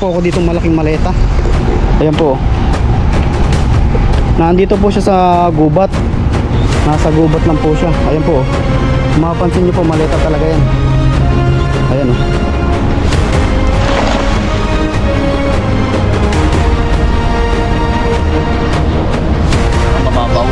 po ako ditong malaking maleta. Ayan po. Nandito po siya sa gubat. Nasa gubat lang po siya. Ayan po. Mapapansin niyo po, maleta talaga yan. Ayan o. Mababaw.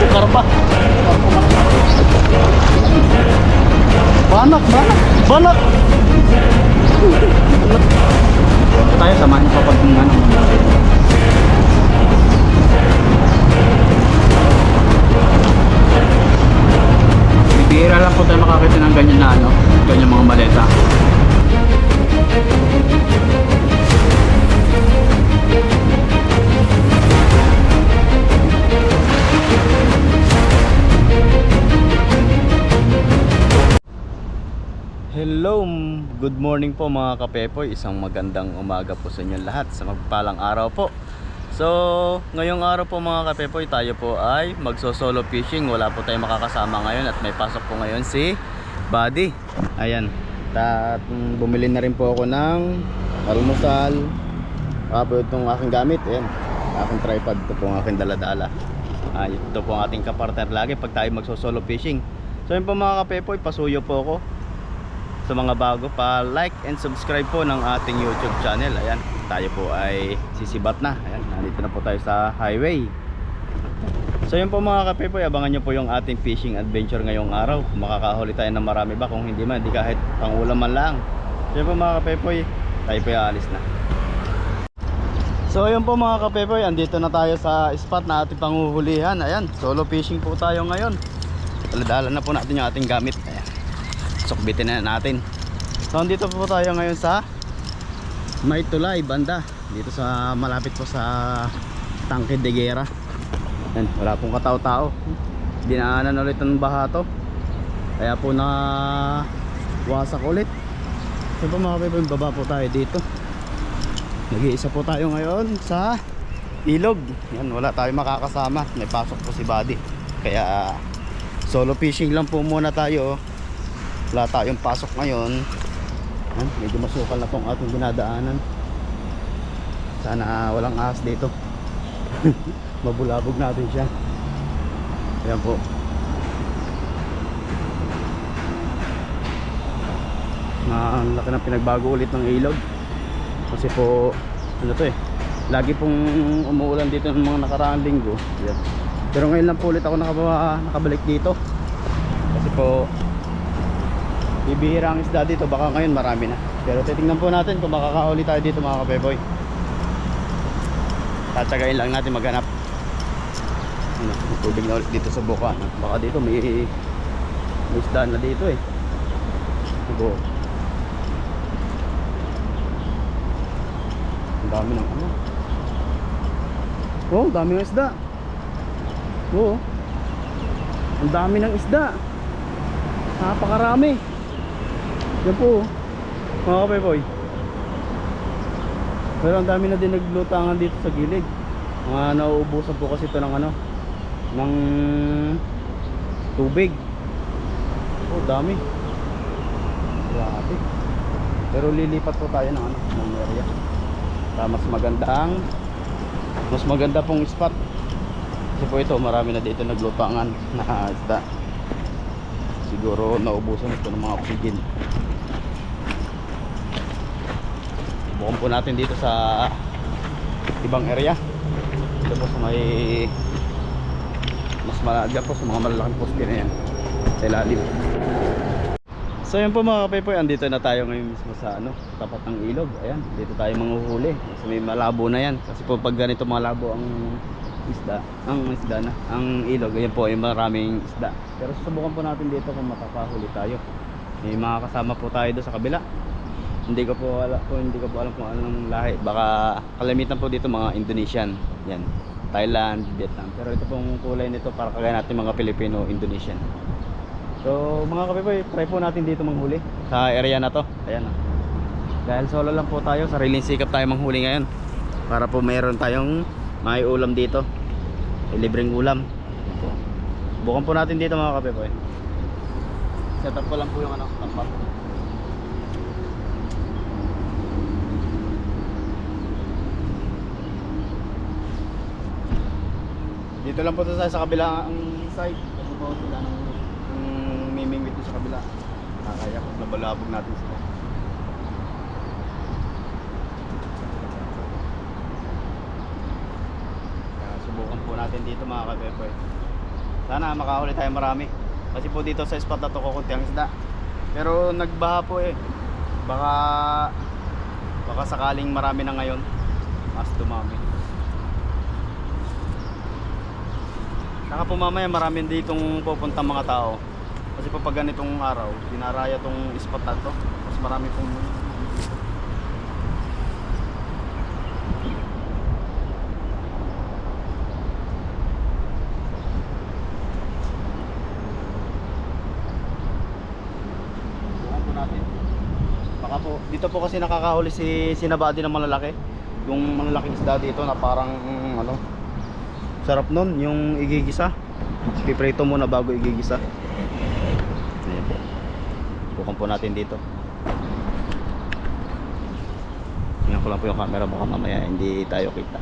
Karpa. Banak, banak. Banak. Tayo, samahan niyo pa pag ano. Bibihira lang po tayo makakita ng ganyan na ano, ganyan mga maleta. Hello, good morning po mga kapepoy. Isang magandang umaga po sa inyo lahat, sa magpalang araw po. So, ngayong araw po mga kapepoy, tayo po ay magso-solo fishing. Wala po tayong makakasama ngayon at may pasok po ngayon si Buddy. Ayan, bumili na rin po ako ng almusal. Tapos itong aking gamit, ayan, aking tripod, ito po ang aking daladala. Ito po ang ating kapartner lagi pag tayo magso-solo fishing. So yun po mga kapepoy, pasuyo po ako sa mga bago, pa like and subscribe po ng ating YouTube channel. Ayan, tayo po ay sisibat na. Ayan, nandito na po tayo sa highway. So yun po mga kapepoy, abangan nyo po yung ating fishing adventure ngayong araw. Makakahuli tayo ng marami ba, kung hindi man, hindi kahit pang ulam man lang. So yun po mga kapepoy, tayo po aalis na. So yun po mga kapepoy, andito na tayo sa spot na ating panghuhulihan. Ayan, solo fishing po tayo ngayon. Daladala na po natin yung ating gamit. Ayan, sukbitin na natin. So dito po tayo ngayon sa May Tulay banda, dito sa malapit po sa Tangke de Guerra. Yan, wala pong katao-tao. Dinaanan ulit ng baha to, kaya po na wasak ulit. So po mga kapepoy, baba po tayo dito. Nag-iisa po tayo ngayon sa ilog. Yan, wala tayong makakasama, may pasok po si Buddy, kaya solo fishing lang po muna tayo. Wala tayong pasok ngayon. Medyo masukal na tong ating dinadaanan. Sana walang ahas dito. Mabulabog natin siya. Ayan po. Ang laki ng pinagbago ulit ng ilog. Kasi po ano to lagi pong umuulan dito ng mga nakaraang linggo. Ayan. Pero ngayon lang po ulit ako nakabalik dito. Kasi po bibihira ang isda dito, baka ngayon marami na. Pero titingnan po natin kung makakahuli tayo dito mga kapepoy. Tatsagain lang natin maghanap. Tubig na ulit dito sa buka. Baka dito may isda na dito Ito. Ang dami ng ano. Oh, dami ng isda. Oo. Ang dami ng isda. Napakarami. Yan po mga kapepoy. Pero ang dami na din naglutangan dito sa gilid. Mga nauubusan po kasi ito ng ano, ng tubig. Oh, dami. Grabe. Pero lilipat po tayo ng ano, ng area. Mas maganda pong spot. Kasi po ito, marami na dito naglutangan na isda. Siguro naubusan ito ng mga oxygen. Bukan po natin dito sa ibang area. Dito po sa may mas malaga po sa mga malalaking poste na yan sa ilalim. So yun po mga kapepoy, andito na tayo ngayon mismo sa ano, tapat ng ilog. Ayan, dito tayo manghuhuli. Kasi may malabo na yan. Kasi po pag ganito malabo ang ilog, ayan po ay maraming isda. Pero susubukan po natin dito kung makakahuli tayo. May mga kasama po tayo doon sa kabila. Hindi ko po alam kung anong lahi. Baka kalamitan po dito mga Indonesian. Yan, Thailand, Vietnam. Pero ito pong kulay nito para kagaya natin mga Filipino, Indonesian. So mga kapepoy, try po natin dito manghuli sa area na to. Ayan o. Dahil solo lang po tayo, sariling sikap tayo manghuli ngayon. Para po mayroon tayong may ulam dito. Libreng ulam. Bukan po natin dito mga kapepoy. Set up ko lang po yung ano, tampak. Dito lang po ito sa kabilang side. Kasi po sila ng mimingwit sa kabila. Kaya kung nabalabog natin sila. Kaya subukan po natin dito mga kapepoy. Sana makahuli tayo marami. Kasi po dito sa spot na to kukunti ang isda. Pero nagbaha po eh. Baka sakaling marami na ngayon, mas dumami. Saka po mamaya marami ditong pupunta mga tao. Kasi po pag ganitong araw, dinaraya tong spot na to. Mas marami pong natin. Baka po dito po kasi nakakahuli si Sinabadi ng malalaki. Yung malalaking isda dito na parang ano, sarap nun yung igigisa. Piprito muna bago igigisa. Ayan po. Bukan po natin dito. Tingnan ko lang po yung camera, baka mamaya hindi tayo kita.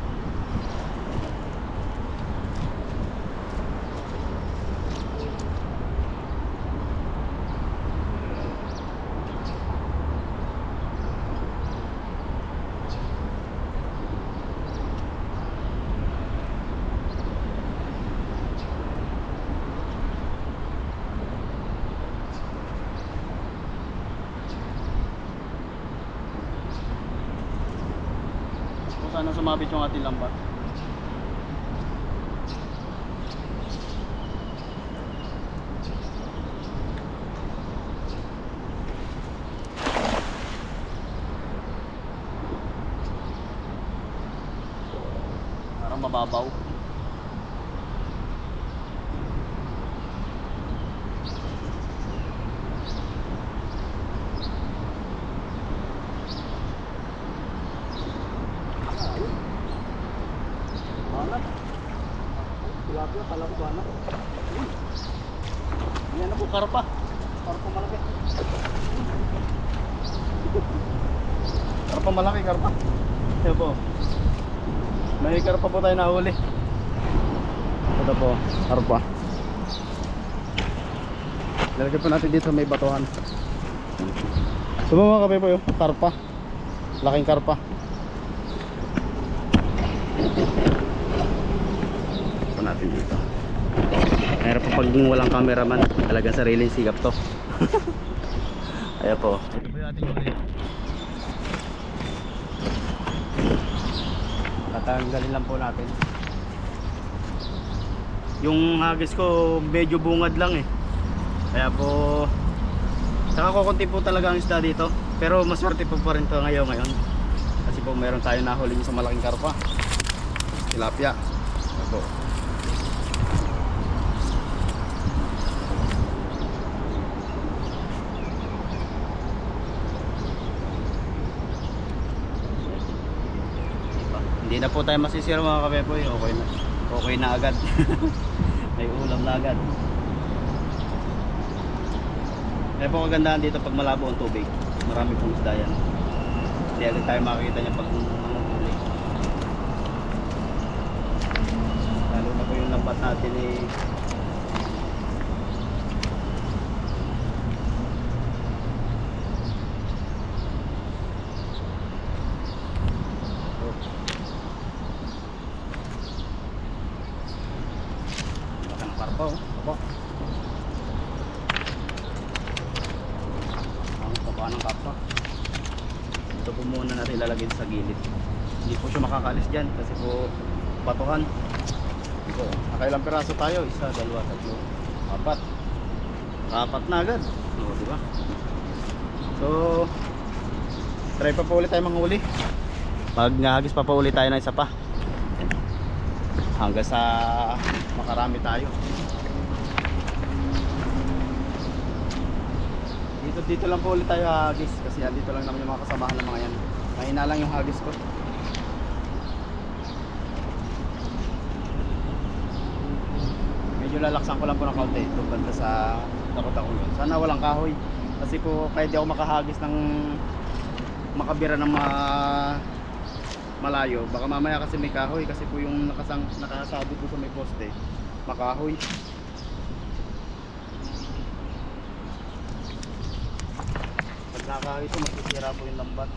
Sana sumabit yung ating lambat. Parang mababaw. Tilapia, kala ko ba na? Ayan na po, karpa. Karpa malaki. Karpa malaki, karpa. Ito po. May karpa po tayo nahuli. Ito po, karpa. Lalagyan po natin dito, may batuhan. So mga kape po yung karpa. Laking karpa. Natin dito. Mayroon po pag walang cameraman, talagang sariling sigap to. Ayan po. Ito po yung ating huli. Tatanggalin lang po natin. Yung hagis ko medyo bungad lang eh. Kaya po saka kukunti po talaga ang isda dito. Pero maswerte po pa rin to ngayon. Kasi po meron tayo nahuli sa malaking karpa. Tilapia. Ayan po. Hindi na po tayo masisira mga kapepoy. Okay na agad. May ulam na agad. Kaya po kagandahan dito pag malabo ang tubig. Marami pong isda yan. Hindi agad tayo makikita niya pag nanguhuli. Lalo na po yung lambat natin eh. Karpa oh. Ang taba ng karpa. Ito po muna natin ilalagay sa gilid. Hindi po siya makakalis dyan kasi po batuhan. Ito, nakailang piraso tayo? Isa, dalawa, tatlo, apat. Apat na agad. O, diba? So, try pa po ulit tayo manghuli. Pag nahagis pa ulit tayo ng isa pa. Hanggang sa makarami tayo. So dito lang po ulit tayo hagis kasi dito lang naman yung mga kasamahan ng mga yan. Mahina lang yung hagis ko. Medyo lalaksan ko lang po ng kaunti doon banda sa Takotakuyon. Sana walang kahoy kasi po kahit di ako makahagis ng makabira ng malayo, baka mamaya kasi may kahoy kasi po yung nakasabit po sa may poste makahoy. Pag nakahoy ito masisira po yung lambat.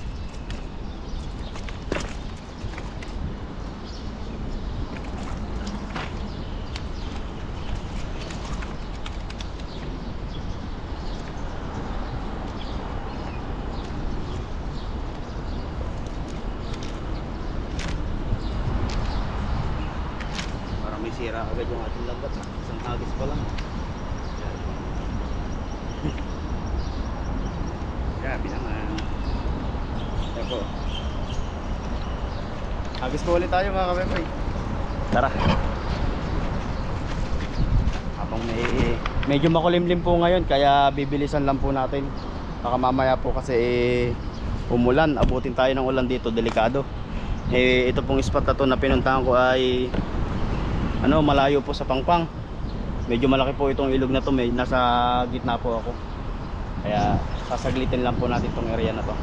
Sira agad yung ating lambat, isang hagis pa lang. Grabe naman. Kaya po hagis po ulit tayo mga kapepoy. Tara. Habang medyo makulimlim po ngayon kaya bibilisan lang po natin. Baka mamaya po kasi umulan, abutin tayo ng ulan dito, delikado. Ito pong spot na to na pinuntahan ko ay malayo po sa Pangpang. Medyo malaki po itong ilog na to, nasa gitna po ako. Kaya sasaglitin lang po natin itong area na to.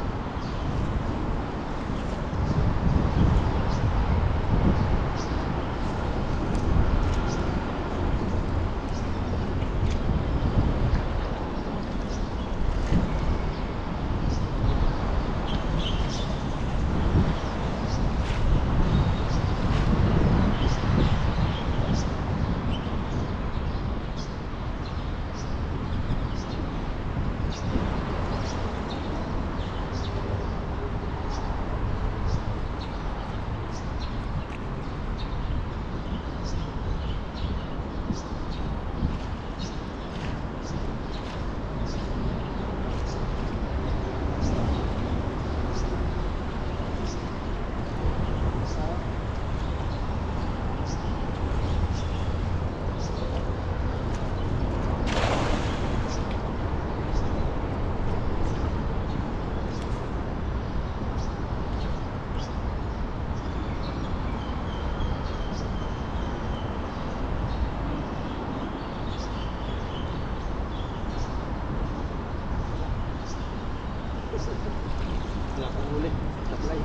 Wala pong huli, supply.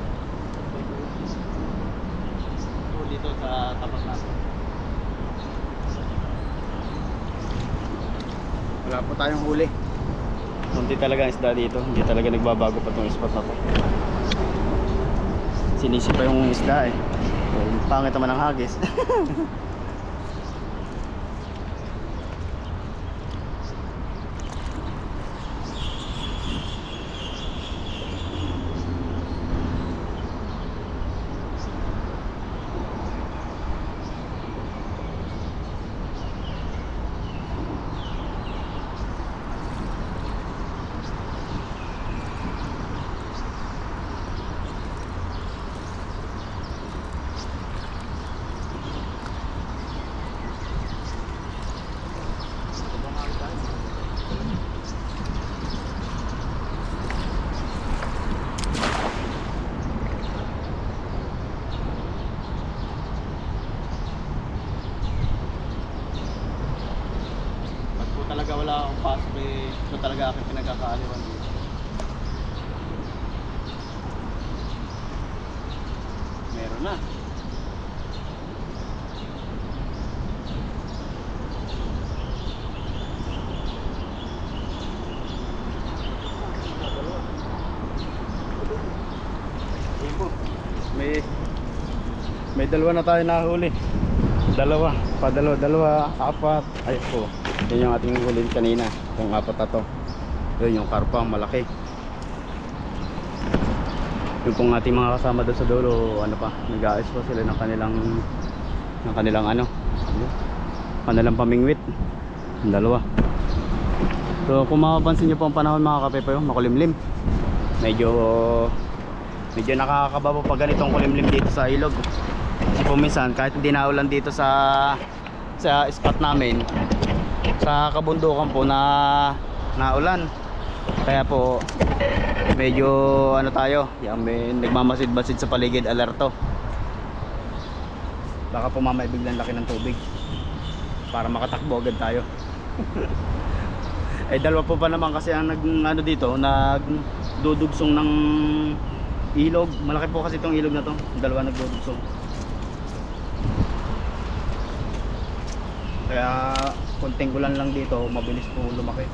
Ito dito sa tapat natin. Wala po tayong huli. Hindi talaga isda dito, hindi talaga nagbabago pa itong spot na to. Sinisi pa yung isda eh. Pangit naman ang hagis. Talaga wala akong pasok ito talaga aking pinagkakaaliwan dito. Meron na. May dalawa na tayo nahuli. Dalawa, apat. Ay po. Yan yung ating hulin kanina. Yung apat na to. Yun yung karpa, malaki. Yung pong ating mga kasama doon sa dulo, nag-aayos po sila ng kanilang pamingwit. Yung dalawa. So kung mapapansin nyo po ang panahon mga kapepoy, makulimlim. Medyo nakakababa pag ganitong kulimlim dito sa ilog. Kasi po minsan kahit hindi naulan dito sa spot namin, sa kabundukan po na ulan, Kaya po medyo ano tayo, yung may nagmamasid-masid sa paligid, alerto. Baka po mamaya biglang laki ng tubig para makatakbo agad tayo. Eh dalawa po pa naman kasi ang ano dito, nagdudugsong ng ilog. Malaki po kasi itong ilog na to, dalawa nagdudugsong. Kaya konting ulan lang dito, mabilis po lumaki.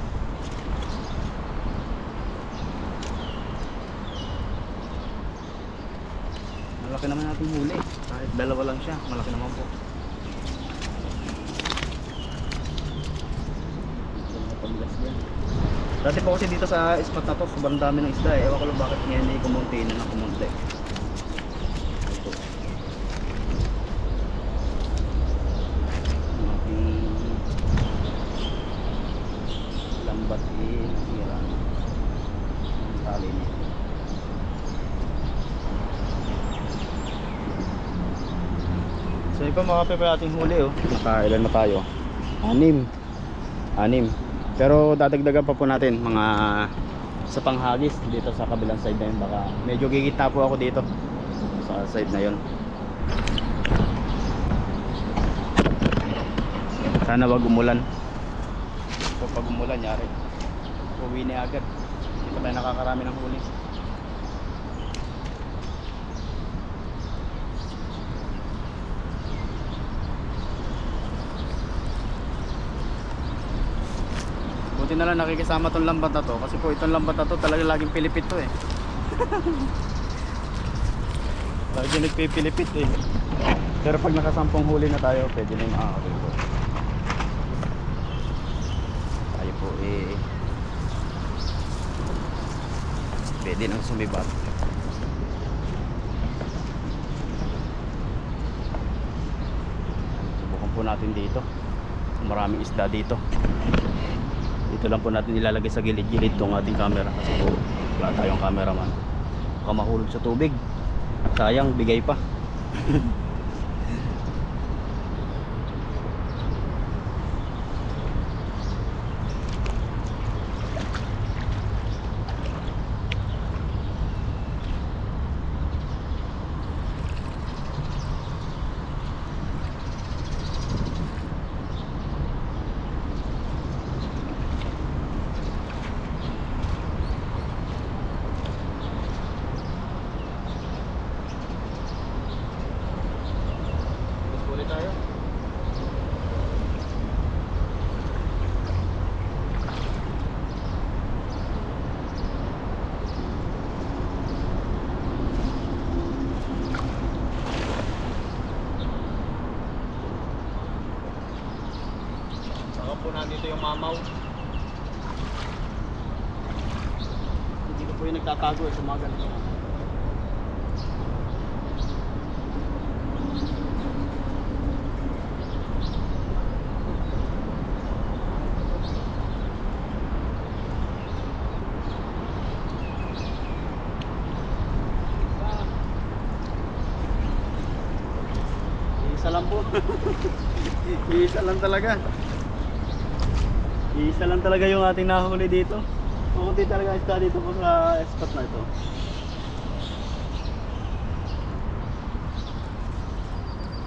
Malaki naman natin huli. Kahit dalawa lang siya, malaki naman po. Dati po kasi dito sa spot na to, sobrang dami ng isda eh. Ewan ko lang bakit ngayon hindi kumunti na kumunti. Ito. Ang aking lambat eh, nasira. Ang tali niya. So ito mga kape pa ating huli oh. Nakailan na tayo? 6. Pero dadagdagan pa po natin mga sa panghagis dito sa kabilang side na yun. Baka medyo gigit na po ako dito sa side na yun. Sana wag umulan. So pag umulan yari, uwi na agad. Dito tayo nakakarami ng huli. Buti na lang nakikisama tong lambat na to, kasi po itong lambat na to talaga laging pilipit to eh. Laging nagpipilipit eh. Pero pag nakasampung huli na tayo, pwede na yung makakapil po. Tayo po eh pwede nang sumibat. Subukan po natin dito. Maraming isda dito. Dito lang po natin ilalagay sa gilid-gilid tong ating camera kasi po wala tayong cameraman. Baka mahulog sa tubig. Sayang, bigay pa. Tayo. Saka po nandito yung mamaw. Hindi ko po yung nagtatago sa mga ganito. Isa lang po. Isa lang talaga. Isa lang talaga yung ating nahuli dito. Pukunti talaga isda dito po sa spot na ito.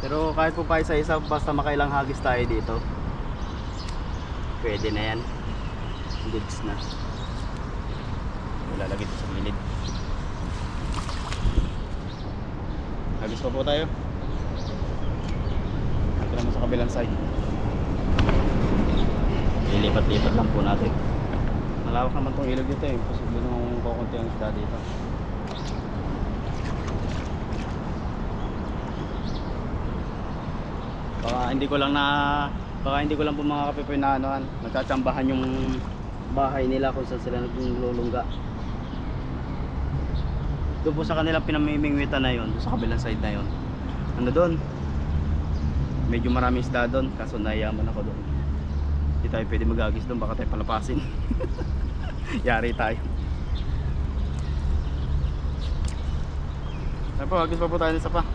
Pero kahit po pa isa-isa, basta makailang hagis tayo dito, pwede na yan. Goods na. Ilalagay ito sa gilid. Hagis pa po tayo. Ito naman sa kabilang side. Ilipat-lipat lang po natin. Malawak naman tong ilog dito eh. Posible nung kukunti ang isda dito. Baka hindi ko lang po mga kapipoy na anoan, nagtatsambahan yung bahay nila kung saan sila naglulungga. Doon po sa kanilang pinamimingwitan na yon, sa kabilang side na yon. Ano doon? Medyo maraming isda doon, kaso nayaman ako doon. Hindi tayo pwede magagis doon, baka tayo palapasin. Yari tayo. Ay po, agis pa po tayo ng isa pa.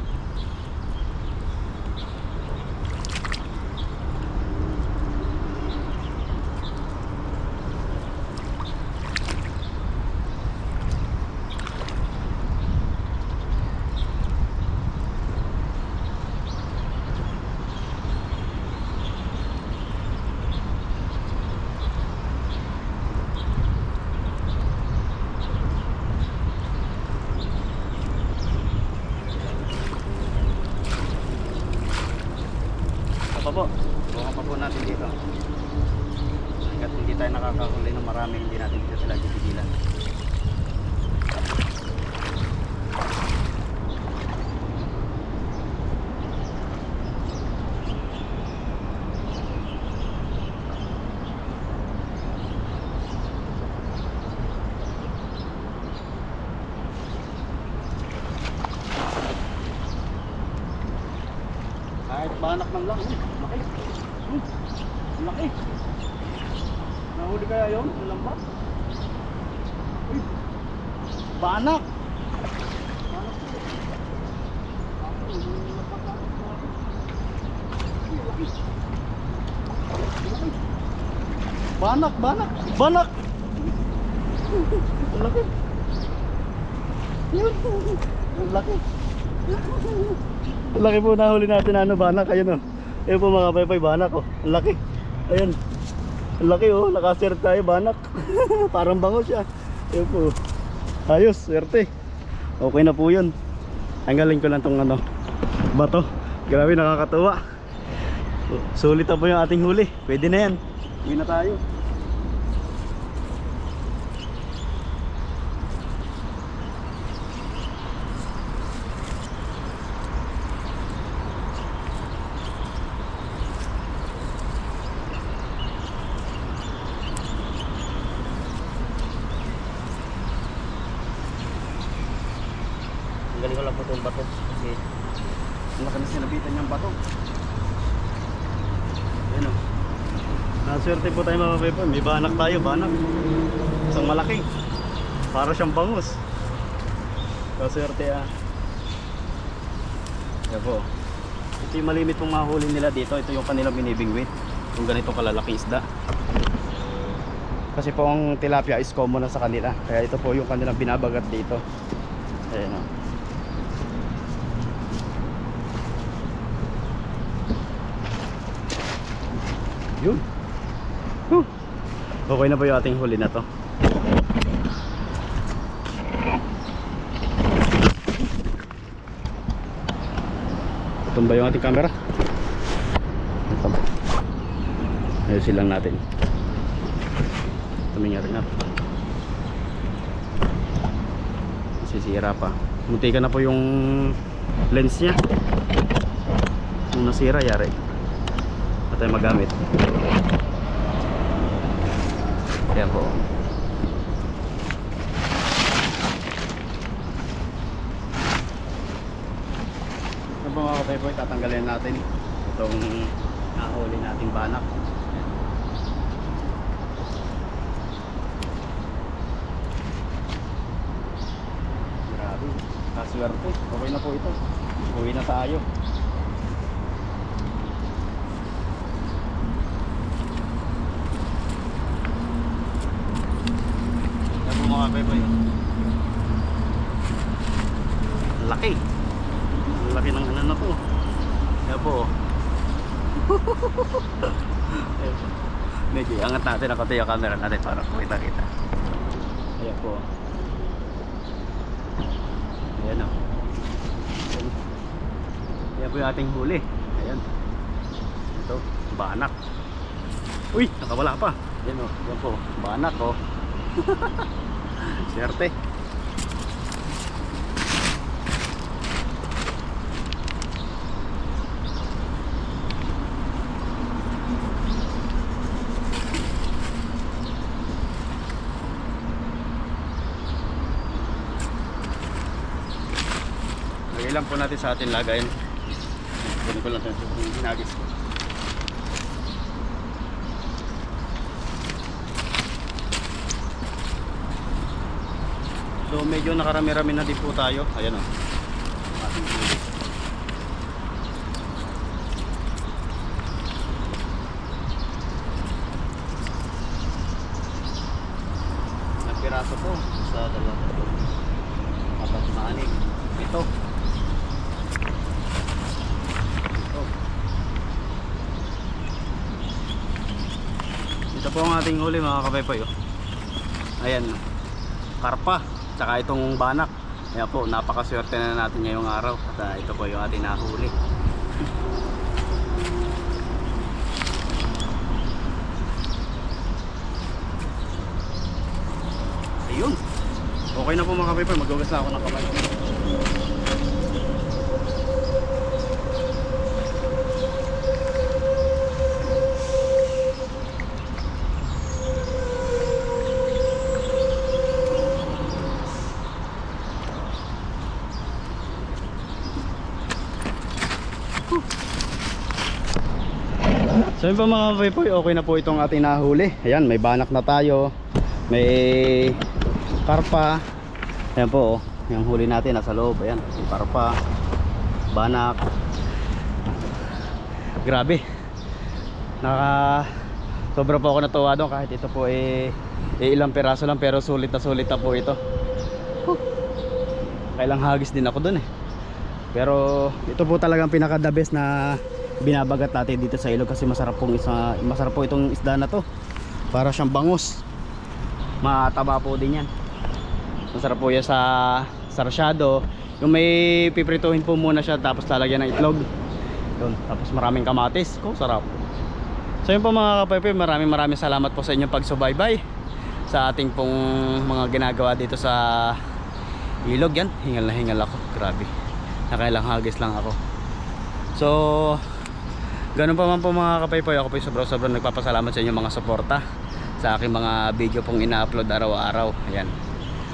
banak man lang. Laki. Laki. Nahuli kaya yun? Alam ba? Uy. Banak. Banak, banak, banak. Ang laki. Yun. Ang laki. Ang laki po nahuli natin ano, banak. Ayun o. Ayun po mga kapaypay, banak o. Ang laki. Ayun. Ang laki o. Nakasert tayo, banak. Parang bango siya. Ayun po. Ayos, swerte. Okay na po yun. Tanggalin ko lang tong ano, bato. Grabe, nakakatuwa. Sulit na po yung ating huli. Pwede na yan. Uwi na tayo. Tanggalin ko lang po itong bato kasi laki na sinabitan niyang bato. Ayan o. Naswerte po tayo mga kapaypay. May banak tayo, banak. Isang malaki. Para siyang bangus. Naswerte ah. Ayan po. Ito yung malimit pong mahuli nila dito. Ito yung kanilang binibingwit. Yung ganito kalalaking isda. Kasi po ang tilapia is common na sa kanila. Kaya ito po yung kanilang binabagat dito. Ayan o. Yun. Okay na po yung ating huli na to. Tumba yung ating camera. Ito. Ayusin lang natin. Tumingin rin natin. Sisira pa. Munti ka na po yung lens nya. Kung nasira, yari tayo magamit. Kaya po ito po mga kapaypay, tatanggalin natin itong nahuli nating banak. Grabe, kaswerte. Okay na po ito. Uwi na tayo. Mga kapaypay, laki. Laki ng ano na to. Kaya po medyo angat natin ang konti yung camera natin para kita-kita. Kaya po ayan o. Kaya po yung ating huli. Ayan. Ito, banak. Uy, nakawala pa. Ayan o, yan po, banak o. Swerte. Lagay lang po natin sa ating lagayin. Kunin ko lang ito yung hinagis ko. So medyo nakarami-rami na din po tayo. Ayan o. Ating huli. Ilang piraso po? Sa dalawa. Apat na aning. Ito. Ito po ang ating huli mga kapaypay. Ayan. Karpa. Tsaka itong banak. Kaya po, napakaswerte na natin ngayong araw. At ito po yung ating nahuli. Ayun. Okay na po mga kapaypay. Maghugas na ako ng kamay. So yun po mga kapepoy, okay na po itong ating nahuli. Ayan, may banak na tayo, may karpa. Ayan po, yung huli natin nasa loob. Ayan, may karpa, banak. Grabe, sobra po ako natuwa doon, kahit ito po ilang piraso lang, pero sulit na po ito. Kailang hagis din ako doon pero ito po talagang pinaka the best na binabagat natin dito sa ilog, kasi masarap po itong isda na to. Para siyang bangus, mataba po din yan. Masarap po yan sa sarsyado. Yung may piprituhin po muna siya, tapos lalagyan ng itlog yun, tapos maraming kamatis. Sarap. So yun po mga kapepoy, maraming salamat po sa inyong pagsubaybay sa ating pong mga ginagawa dito sa ilog. Yan, hingal na hingal ako, grabe, nakailang hagis lang ako. So ganun pa man po mga kapepoy, ako po sobrang nagpapasalamat sa inyong mga suporta sa aking mga video pong ina-upload araw-araw. Ayan.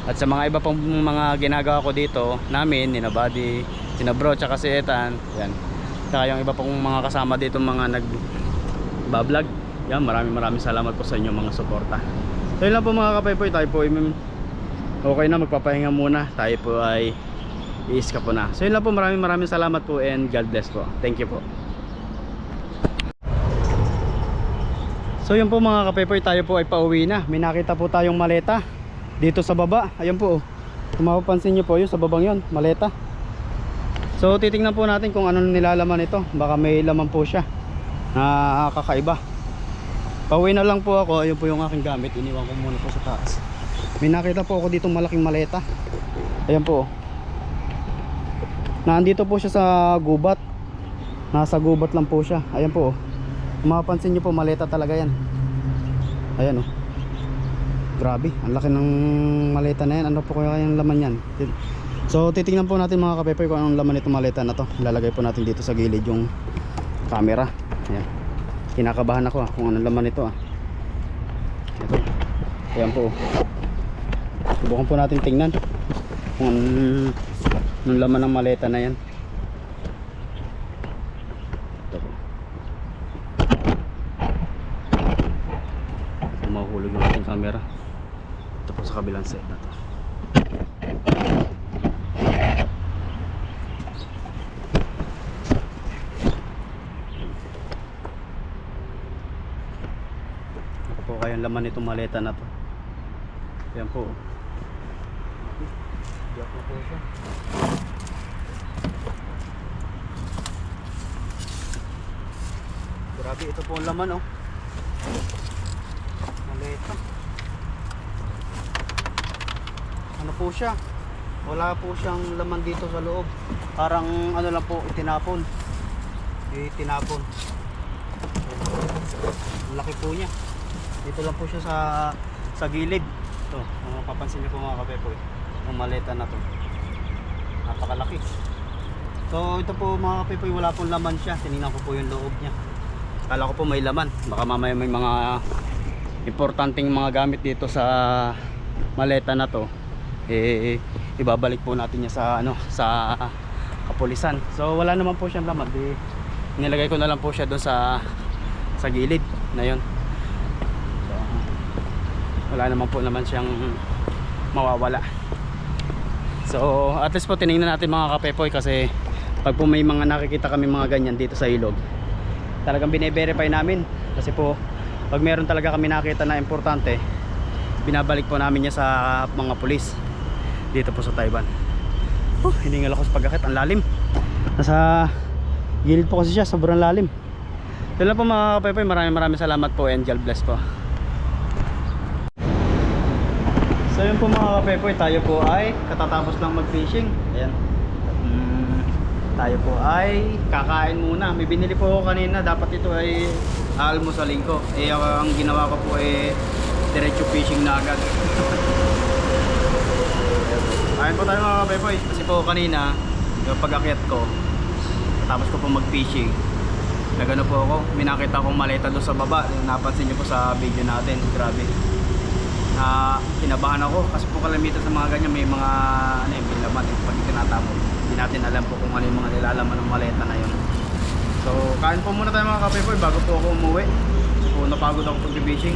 At sa mga iba pong mga ginagawa ko dito namin, ni Buddy, si Bro, tsaka si Ethan. Ayan. Tsaka yung iba pong mga kasama dito, mga nag-vlog. Yan, maraming salamat po sa inyong mga suporta. So yun lang po mga kapepoy, tayo po okay na, magpapahinga muna. Tayo po ay i-iska po na. So yun lang po, maraming salamat po, and God bless po. Thank you po. So yun po mga kapepoy, tayo po ay pauwi na. May nakita po tayong maleta dito sa baba. Ayun po, kung mapapansin nyo po, yun sa babang yun, maleta. So titingnan po natin kung ano nilalaman ito. Baka may laman po siya na kakaiba. Pauwi na lang po ako. Ayun po yung aking gamit, iniwan ko muna po sa taas. May nakita po ako ditong malaking maleta. Ayan po, nandito po siya sa gubat. Nasa gubat lang po siya. Ayan po, kung mapapansin nyo po, maleta talaga yan. Ayan o, grabe, ang laki ng maleta na yan. Ano po kaya yung laman yan? So titingnan po natin mga kapepoy kung anong laman itong maleta na to. Ilalagay po natin dito sa gilid yung camera. Ayan, kinakabahan ako kung anong laman ito Ito. Ayan po, subukan po natin tingnan kung anong laman ng maleta na yan. Mahulog yung ating camera. Ito po sa kabilang set na to. Ako po kayang laman itong maleta na to. Ayan po. Diyak na po siya. Grabe, ito po ang laman maleta. Ano po siya? Wala po siyang laman dito sa loob. Parang ano lang po, itinapon. Ang laki po niya. Dito lang po siya sa gilid. Ito, kung mapapansin niyo po mga kapepoy, ang maleta na to, napakalaki. So ito po mga kapepoy, wala pong laman siya. Tinignan ko po yung loob niya. Kala ko po may laman. Baka mamaya may mga importanteng mga gamit dito sa maleta na to, ibabalik po natin niya sa kapulisan. So wala naman po siyang laman. Nilagay ko na lang po siya doon sa gilid na yun. So wala naman po siyang mawawala. So at least po tinignan natin mga kapepoy, kasi pag po may mga nakikita kami mga ganyan dito sa ilog, talagang bine-verify namin. Kasi po pag meron talaga kami nakita na importante, binabalik po namin niya sa mga pulis dito po sa Taiwan. Hiningal ako sa pag-akit, ang lalim. Nasa gilid po kasi siya, sobrang lalim. Yun lang po mga kapepoy, maraming salamat po, and God bless po. So yun po mga kapepoy, tayo po ay katatapos lang mag-fishing. Ayan. Tayo po ay kakain muna. May binili po ako kanina, dapat ito ay almusalin ko. Ang ginawa ko po diretso fishing na agad. Kain po tayo mga kapepoy, kasi po kanina yung pag-akyat ko, tapos ko po mag-fishing, nagano po ako, may nakita akong maleta doon sa baba. Napansin nyo po sa video natin, grabe. Kinabahan ako kasi po kalamitan sa mga ganyan may mga may laman pag tinatapon. Hindi natin alam po kung ano yung mga nilalaman ng maleta na yun. So kain po muna tayo mga kapepoy bago po ako umuwi. So napagod ako pag-fishing.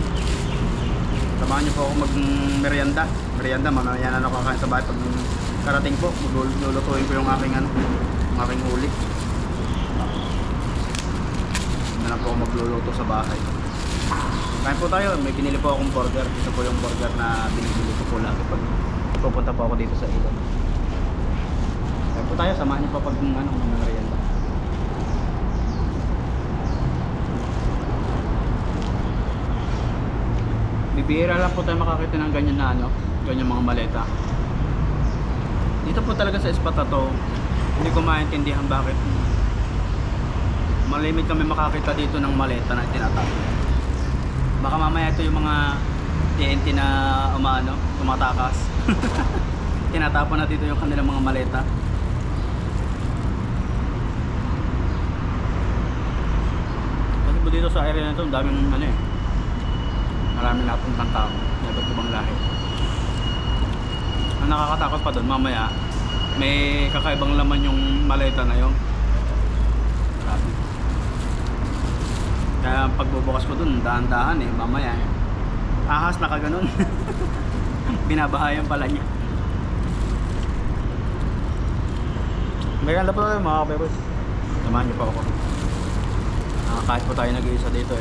Samahan niyo po ako mag-merienda. Merienda, mamaya na ako kakain sa bahay pag karating po. Lulutuin ko yung aking aking huli. Na lang po ako magluluto sa bahay. Kain po tayo, may binili po akong burger. Ito po yung burger na binibili ko po lagi pag pupunta po ako dito sa ilog. Kain po tayo, samahan niyo po pag merienda. Bibihira lang po tayo makakita ng ganyan na ganyan mga maleta. Dito po talaga sa spot na to, hindi ko maintindihan bakit malimit kami makakita dito ng maleta na tinatapon. Baka mamaya ito yung mga TNT na tumatakas. Tinatapon na dito yung kanilang mga maleta. Kasi po dito sa area na ito, daming marami napuntang tao, iba't ibang lahi. Ang nakakatakot pa doon, mamaya may kakaibang laman yung maleta na yun. Grabe. Kaya pagbubukas ko doon, dahan-dahan mamaya ahas na kaganon. Binabahayan pala niya. Maganda po tayo mga kapebos. Samahan niyo pa ako. Kahit po tayo nag-iisa dito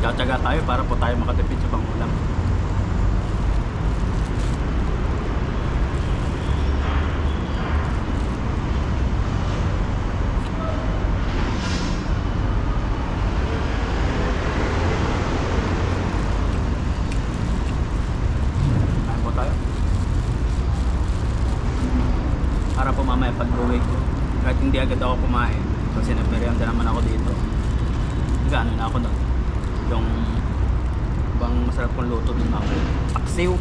tiyatsaga tayo para po tayo makatipid sa pangulam. Kain po tayo. Para po mamaya pag-uwi ko, kahit hindi agad ako kumain kasi nagmerienda naman ako dito, gano'n na ako doon. Yung bang masarap kong luto din ako. Paksiw.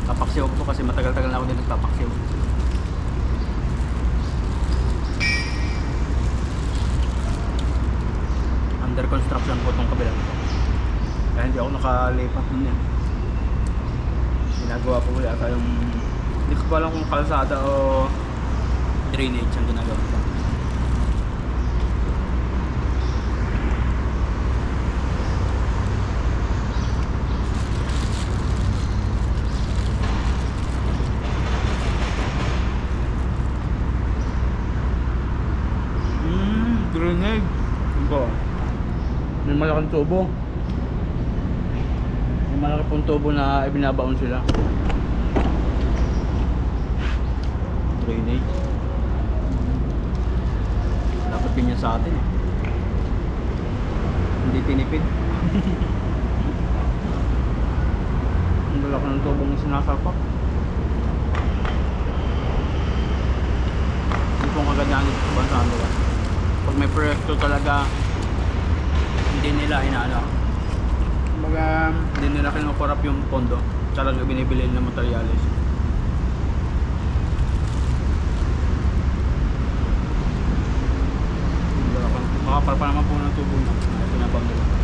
Papaksiw ko po kasi matagal-tagal na ako din nagpapaksiw. Under construction po itong kabilang ko. Kaya hindi ako nakalipat nun yan. Ginagawa po ko yata yung hindi ko pa alam kung kalsada o drainage ang ginagawa ko. Drainage. Ito. May malaking tubo. May malaki pong tubo na ibinabaon sila. Drainage. Dapat ganyan sa atin. Hindi tinipid. Ang malaki ng tubong na sinasapak. Hindi pong kagandahan ito ba sa ano ba? Pag may proyekto talaga hindi nila kumbaga hindi nila kinukurap yung pondo, talaga binibili ng materyales. Makapal pa naman po ng tubo na pinabang nila.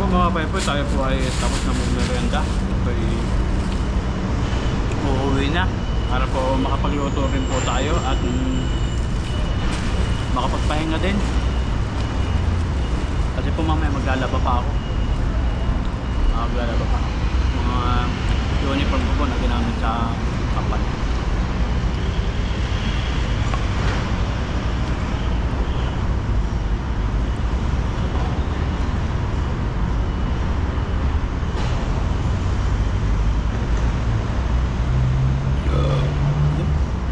Mga pepoy, tayo po ay tapos na mag-merienda. Okay, uuwi na para po makapagluto rin po tayo at makapagpahinga din kasi po mamaya maglalaba pa ako. Mga uniform ko po na ginamit sa company.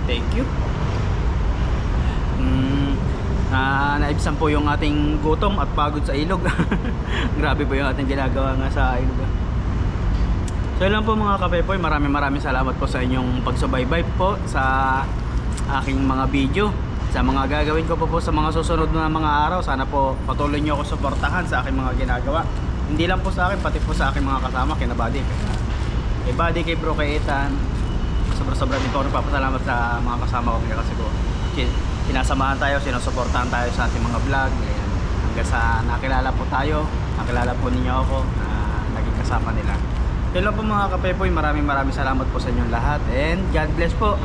Thank you. Naibsan po yung ating gutom at pagod sa ilog. Grabe po yung ating ginagawa nga sa ilog. So yun lang po mga kapepoy, maraming salamat po sa inyong pagsubaybay po sa aking mga video, sa mga gagawin ko po sa mga susunod na mga araw. Sana po patuloy nyo ako suportahan sa aking mga ginagawa, hindi lang po sa akin, pati po sa aking mga kasama, kina Buddy, kay Buddy, kay Bro, kay Ethan. Sobra-sobra din po ako nagpapasalamat sa mga kasama ko kasi po sinasamahan tayo, sinusuportahan tayo sa ating mga vlog. Ayan. Hanggang sa nakilala po tayo, nakilala po ninyo ako na naging kasama nila. Yun lang po mga kapepoy, maraming salamat po sa inyong lahat and God bless po.